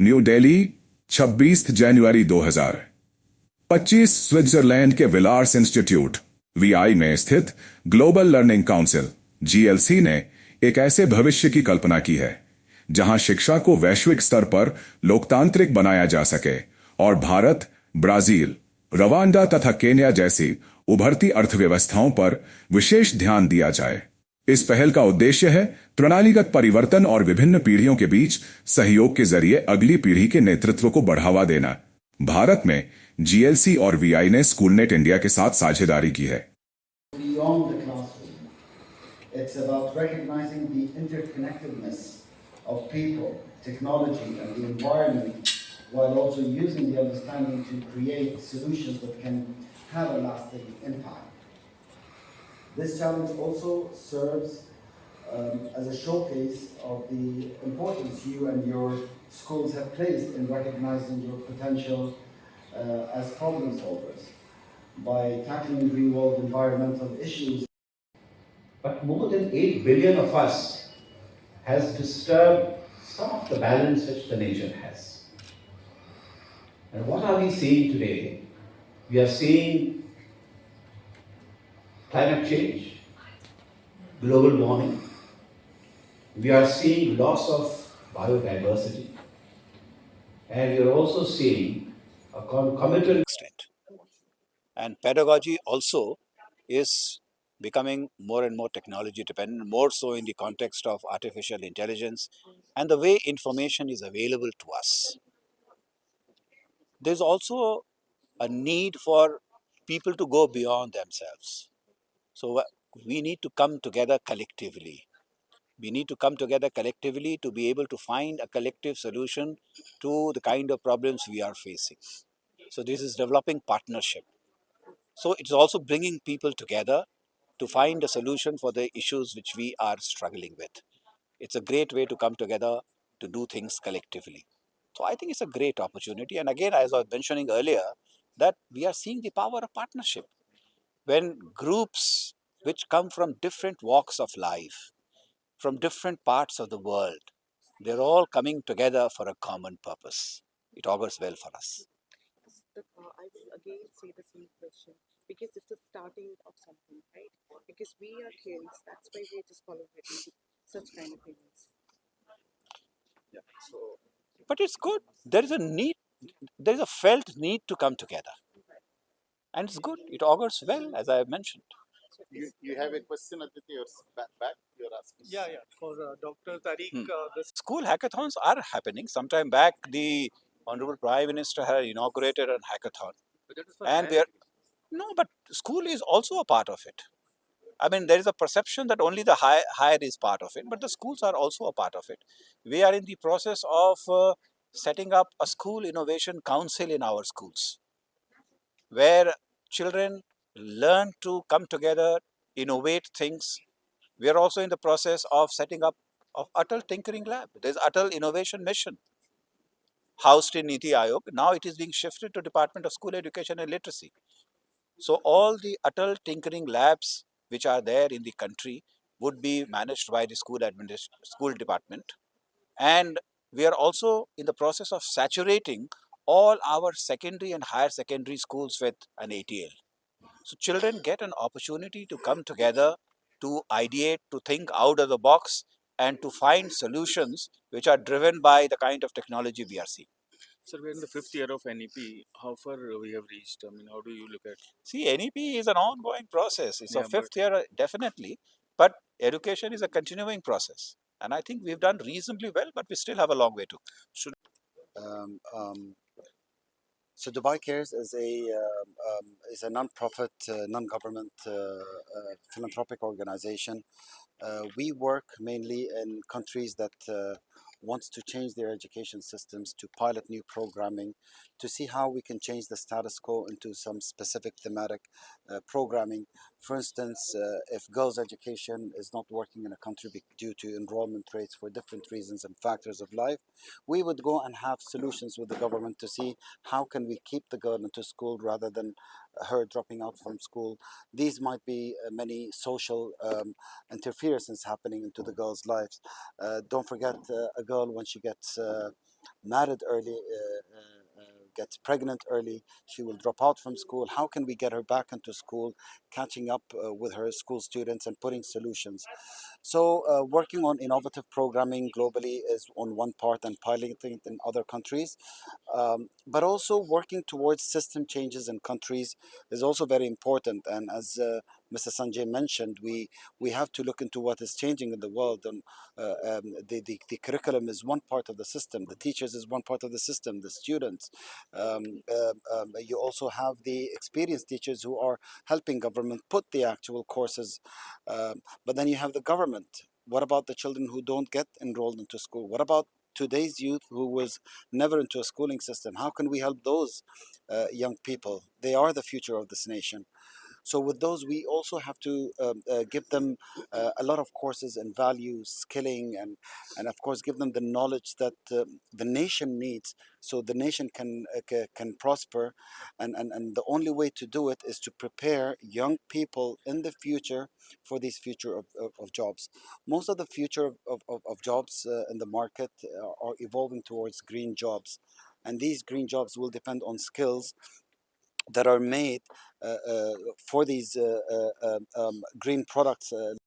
New Delhi 26 जनवरी 2025 Switzerland के विलार्स institute VI में स्थित ग्लोबल लर्निंग काउंसिल जीएलसी ने एक ऐसे भविष्य की कल्पना की है जहां शिक्षा को वैश्विक स्तर पर लोकतांत्रिक बनाया जा सके और भारत, ब्राजील, रवांडा तथा केन्या जैसी उभरती अर्थव्यवस्थाओं पर विशेष ध्यान दिया जाए। इस पहल का उद्देश्य है प्रणालीगत परिवर्तन और विभिन्न पीढ़ियों के बीच सहयोग के जरिए अगली पीढ़ी के नेतृत्व को बढ़ावा देना। भारत में जीएलसी और वीआई ने स्कूलनेट इंडिया के साथ साझेदारी की है। Beyond the classroom, it's about recognizing the interconnectedness of people, technology, and the environment, while also using the understanding to create solutions that can have a lasting impact. This challenge also serves as a showcase of the importance you and your schools have placed in recognizing your potential as problem solvers by tackling real-world environmental issues. But more than 8 billion of us has disturbed some of the balance which the nature has. And what are we seeing today? We are seeing climate change, global warming. We are seeing loss of biodiversity. And we are also seeing a concomitant extent. And pedagogy also is becoming more and more technology dependent, more so in the context of artificial intelligence and the way information is available to us. There's also a need for people to go beyond themselves. So we need to come together collectively. We need to come together collectively to be able to find a collective solution to the kind of problems we are facing. So this is developing partnership. So it's also bringing people together to find a solution for the issues which we are struggling with. It's a great way to come together to do things collectively. So I think it's a great opportunity. And again, as I was mentioning earlier, that we are seeing the power of partnership. When groups which come from different walks of life, from different parts of the world, they're all coming together for a common purpose. It augurs well for us. I will again say the same question because it's the starting of something, right? Because we are kids, that's why we just follow such kind of things. Yeah. So, but it's good. There is a need, there is a felt need to come together. And it's good. It augurs well, as I have mentioned. You have a question, Aditi, or back you're asking? Yeah. For Dr. Tariq, the School hackathons are happening. Sometime back, the Honorable Prime Minister had inaugurated a hackathon. And we are, no, but school is also a part of it. I mean, there is a perception that only the higher is part of it, but the schools are also a part of it. We are in the process of setting up a school innovation council in our schools, where children learn to come together, innovate things. We are also in the process of setting up of Atal Tinkering Lab. There's Atal Innovation Mission, housed in Niti Aayog. Now it is being shifted to Department of School Education and Literacy. So all the Atal Tinkering Labs which are there in the country would be managed by the school department. And we are also in the process of saturating all our secondary and higher secondary schools with an ATL. So children get an opportunity to come together, to ideate, to think out of the box, and to find solutions which are driven by the kind of technology we are seeing. Sir, we're in the 5th year of NEP. How far we have reached? I mean, how do you look at? See, NEP is an ongoing process. It's a Yeah, fifth year, definitely, but education is a continuing process. And I think we've done reasonably well, but we still have a long way to go. So Dubai Cares is a non-profit, non-government philanthropic organization. We work mainly in countries that wants to change their education systems, to pilot new programming, to see how we can change the status quo into some specific thematic programming. For instance, if girls' education is not working in a country due to enrollment rates for different reasons and factors of life, we would go and have solutions with the government to see how can we keep the girl into school rather than her dropping out from school. These might be many social interferences happening into the girls' lives. Don't forget a girl when she gets married early, gets pregnant early, she will drop out from school. How can we get her back into school, catching up with her school students and putting solutions? So working on innovative programming globally is on one part and piloting it in other countries. But also working towards system changes in countries is also very important. And as Mr. Sanjay mentioned, we have to look into what is changing in the world. And the curriculum is one part of the system. The teachers is one part of the system. The students. You also have the experienced teachers who are helping government put the actual courses. But then you have the government. What about the children who don't get enrolled into school? What about today's youth who was never into a schooling system? How can we help those young people? They are the future of this nation. So with those, we also have to give them a lot of courses and values, skilling, and of course give them the knowledge that the nation needs, so the nation can prosper. And the only way to do it is to prepare young people in the future for these future of jobs. Most of the future of jobs in the market are evolving towards green jobs. And these green jobs will depend on skills that are made for these green products